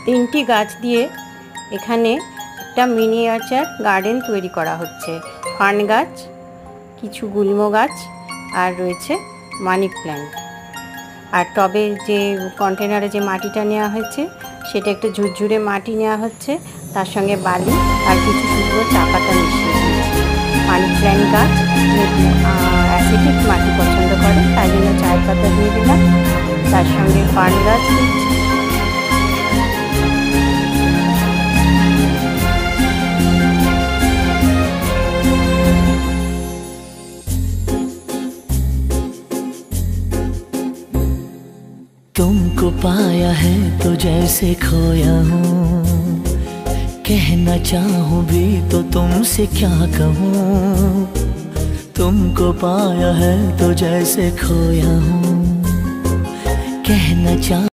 তিনটি গাছ দিয়ে এখানে একটা মিনিয়েচার গার্ডেন তৈরি করা হচ্ছে। ফার্ন গাছ, কিছু গুল্ম গাছ, আর রয়েছে মানি প্ল্যান্ট। আর টবে যে কন্টেনারে যে মাটিটা নেওয়া হয়েছে সেটা একটু ঝুরঝুরে মাটি নেওয়া হচ্ছে, তার সঙ্গে বালি আর কিছু শুকনো চা পাতা মিশিয়ে দিয়েছে। মানি প্ল্যান্ট গাছ অ্যাসিডিক মাটি পছন্দ করে, তাই জন্য চায়ের পাতা দিয়ে দিলাম। তার সঙ্গে ফার্ন গাছ দিচ্ছি। तुमको पाया है तो जैसे खोया हूँ, कहना चाहूँ भी तो तुमसे क्या कहूँ। तुमको पाया है तो जैसे खोया हूँ, कहना चाहूँ